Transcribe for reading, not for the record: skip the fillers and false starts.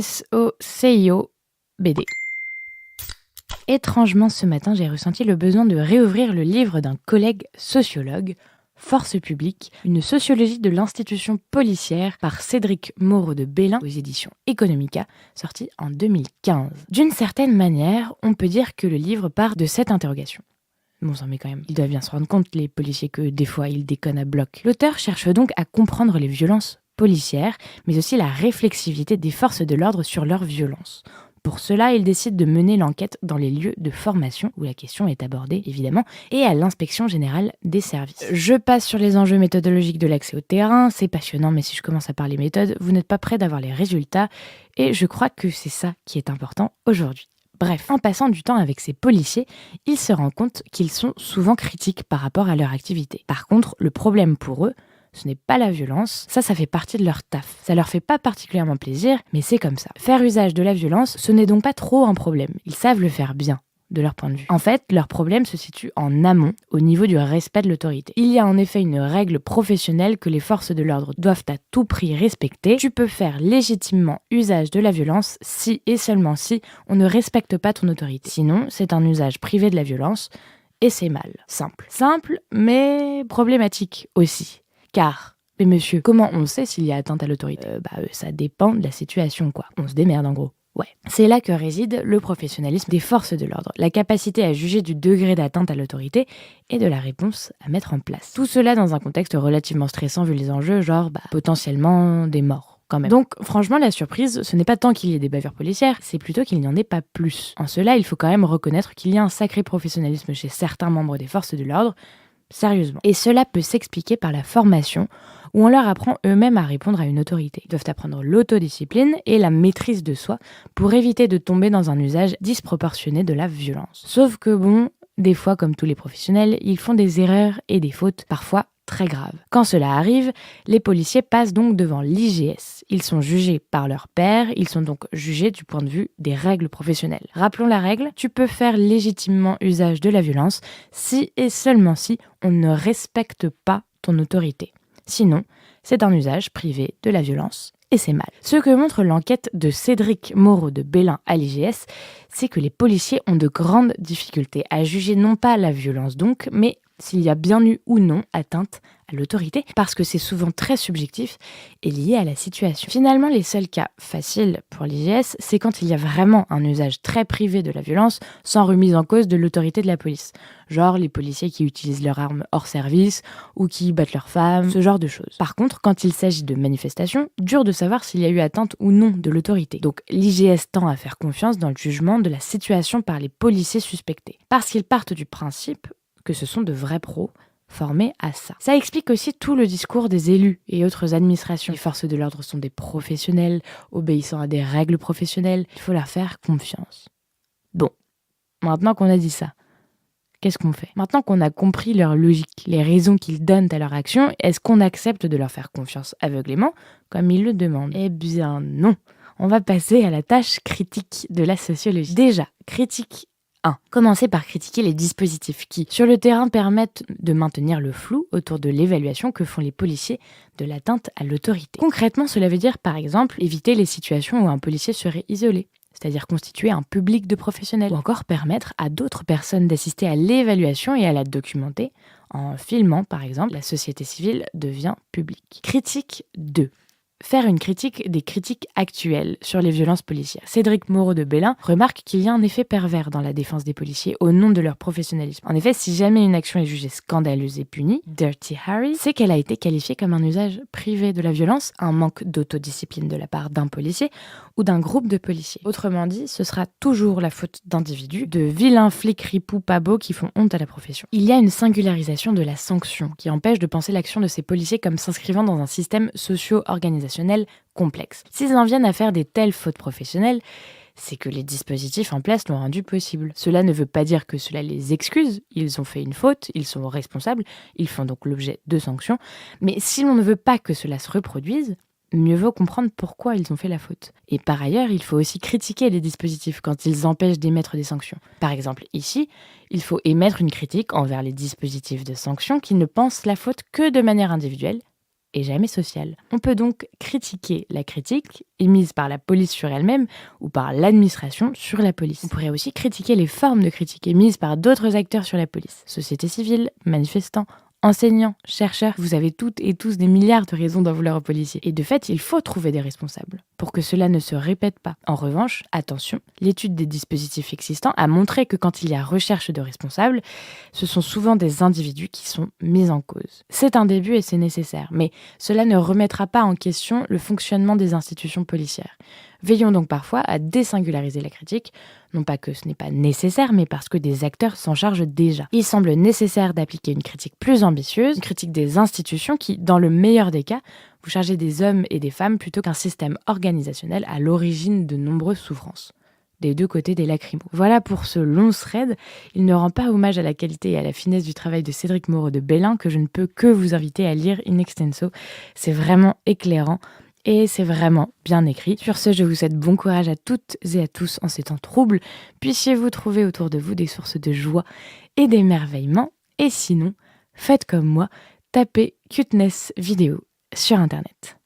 SOCIO BD. Étrangement, ce matin, j'ai ressenti le besoin de réouvrir le livre d'un collègue sociologue, Force publique, une sociologie de l'institution policière par Cédric Moreau de Bellin aux éditions Economica, sorti en 2015. D'une certaine manière, on peut dire que le livre part de cette interrogation. Bon sang, mais quand même, ils doivent bien se rendre compte, les policiers, que des fois, ils déconnent à bloc. L'auteur cherche donc à comprendre les violences policières, mais aussi la réflexivité des forces de l'ordre sur leurs violences. Pour cela, il décide de mener l'enquête dans les lieux de formation, où la question est abordée, évidemment, et à l'inspection générale des services. Je passe sur les enjeux méthodologiques de l'accès au terrain, c'est passionnant, mais si je commence à parler méthode, vous n'êtes pas prêt d'avoir les résultats, et je crois que c'est ça qui est important aujourd'hui. Bref, en passant du temps avec ces policiers, il se rend compte qu'ils sont souvent critiques par rapport à leur activité. Par contre, le problème pour eux, ce n'est pas la violence, ça fait partie de leur taf. Ça leur fait pas particulièrement plaisir, mais c'est comme ça. Faire usage de la violence, ce n'est donc pas trop un problème. Ils savent le faire bien, de leur point de vue. En fait, leur problème se situe en amont, au niveau du respect de l'autorité. Il y a en effet une règle professionnelle que les forces de l'ordre doivent à tout prix respecter. Tu peux faire légitimement usage de la violence si et seulement si on ne respecte pas ton autorité. Sinon, c'est un usage privé de la violence et c'est mal. Simple. Simple, mais problématique aussi. Car, mais monsieur, comment on sait s'il y a atteinte à l'autorité ? Ça dépend de la situation, quoi. On se démerde en gros. Ouais. C'est là que réside le professionnalisme des forces de l'ordre, la capacité à juger du degré d'atteinte à l'autorité et de la réponse à mettre en place. Tout cela dans un contexte relativement stressant vu les enjeux, genre potentiellement des morts. Quand même. Donc, franchement, la surprise, ce n'est pas tant qu'il y ait des bavures policières, c'est plutôt qu'il n'y en ait pas plus. En cela, il faut quand même reconnaître qu'il y a un sacré professionnalisme chez certains membres des forces de l'ordre, sérieusement. Et cela peut s'expliquer par la formation, où on leur apprend eux-mêmes à répondre à une autorité. Ils doivent apprendre l'autodiscipline et la maîtrise de soi pour éviter de tomber dans un usage disproportionné de la violence. Sauf que bon, des fois, comme tous les professionnels, ils font des erreurs et des fautes, parfois très graves. Quand cela arrive, les policiers passent donc devant l'IGS. Ils sont jugés par leurs pairs, ils sont donc jugés du point de vue des règles professionnelles. Rappelons la règle, tu peux faire légitimement usage de la violence si et seulement si on ne respecte pas ton autorité. Sinon, c'est un usage privé de la violence et c'est mal. Ce que montre l'enquête de Cédric Moreau de Bellin à l'IGS, c'est que les policiers ont de grandes difficultés à juger non pas la violence donc, mais s'il y a bien eu ou non atteinte à l'autorité, parce que c'est souvent très subjectif et lié à la situation. Finalement, les seuls cas faciles pour l'IGS, c'est quand il y a vraiment un usage très privé de la violence, sans remise en cause de l'autorité de la police. Genre les policiers qui utilisent leurs armes hors service, ou qui battent leurs femmes, ce genre de choses. Par contre, quand il s'agit de manifestations, dur de savoir s'il y a eu atteinte ou non de l'autorité. Donc l'IGS tend à faire confiance dans le jugement de la situation par les policiers suspectés. Parce qu'ils partent du principe que ce sont de vrais pros formés à ça. Ça explique aussi tout le discours des élus et autres administrations. Les forces de l'ordre sont des professionnels, obéissant à des règles professionnelles. Il faut leur faire confiance. Bon, maintenant qu'on a dit ça, qu'est-ce qu'on fait ? Maintenant qu'on a compris leur logique, les raisons qu'ils donnent à leur action, est-ce qu'on accepte de leur faire confiance aveuglément, comme ils le demandent ? Eh bien non. On va passer à la tâche critique de la sociologie. Déjà, critique 1. Commencez par critiquer les dispositifs qui, sur le terrain, permettent de maintenir le flou autour de l'évaluation que font les policiers de l'atteinte à l'autorité. Concrètement, cela veut dire, par exemple, éviter les situations où un policier serait isolé, c'est-à-dire constituer un public de professionnels, ou encore permettre à d'autres personnes d'assister à l'évaluation et à la documenter. En filmant, par exemple, la société civile devient publique. Critique 2. Faire une critique des critiques actuelles sur les violences policières. Cédric Moreau de Bellin remarque qu'il y a un effet pervers dans la défense des policiers au nom de leur professionnalisme. En effet, si jamais une action est jugée scandaleuse et punie, Dirty Harry, c'est qu'elle a été qualifiée comme un usage privé de la violence, un manque d'autodiscipline de la part d'un policier ou d'un groupe de policiers. Autrement dit, ce sera toujours la faute d'individus, de vilains flics ripoux pas beaux qui font honte à la profession. Il y a une singularisation de la sanction qui empêche de penser l'action de ces policiers comme s'inscrivant dans un système socio-organisationnel complexe. S'ils en viennent à faire des telles fautes professionnelles, c'est que les dispositifs en place l'ont rendu possible. Cela ne veut pas dire que cela les excuse, ils ont fait une faute, ils sont responsables, ils font donc l'objet de sanctions, mais si l'on ne veut pas que cela se reproduise, mieux vaut comprendre pourquoi ils ont fait la faute. Et par ailleurs, il faut aussi critiquer les dispositifs quand ils empêchent d'émettre des sanctions. Par exemple, ici, il faut émettre une critique envers les dispositifs de sanctions qui ne pensent la faute que de manière individuelle et jamais sociale. On peut donc critiquer la critique émise par la police sur elle-même ou par l'administration sur la police. On pourrait aussi critiquer les formes de critique émises par d'autres acteurs sur la police. Société civile, manifestants, enseignants, chercheurs, vous avez toutes et tous des milliards de raisons d'en vouloir aux policiers. Et de fait, il faut trouver des responsables pour que cela ne se répète pas. En revanche, attention, l'étude des dispositifs existants a montré que quand il y a recherche de responsables, ce sont souvent des individus qui sont mis en cause. C'est un début et c'est nécessaire, mais cela ne remettra pas en question le fonctionnement des institutions policières. Veillons donc parfois à désingulariser la critique, non pas que ce n'est pas nécessaire, mais parce que des acteurs s'en chargent déjà. Il semble nécessaire d'appliquer une critique plus ambitieuse, une critique des institutions qui, dans le meilleur des cas, vous chargez des hommes et des femmes plutôt qu'un système organisationnel à l'origine de nombreuses souffrances. Des deux côtés des lacrymos. Voilà pour ce long thread. Il ne rend pas hommage à la qualité et à la finesse du travail de Cédric Moreau de Belin que je ne peux que vous inviter à lire in extenso. C'est vraiment éclairant. Et c'est vraiment bien écrit. Sur ce, je vous souhaite bon courage à toutes et à tous en ces temps troubles. Puissiez-vous trouver autour de vous des sources de joie et d'émerveillement. Et sinon, faites comme moi, tapez Cuteness vidéo sur Internet.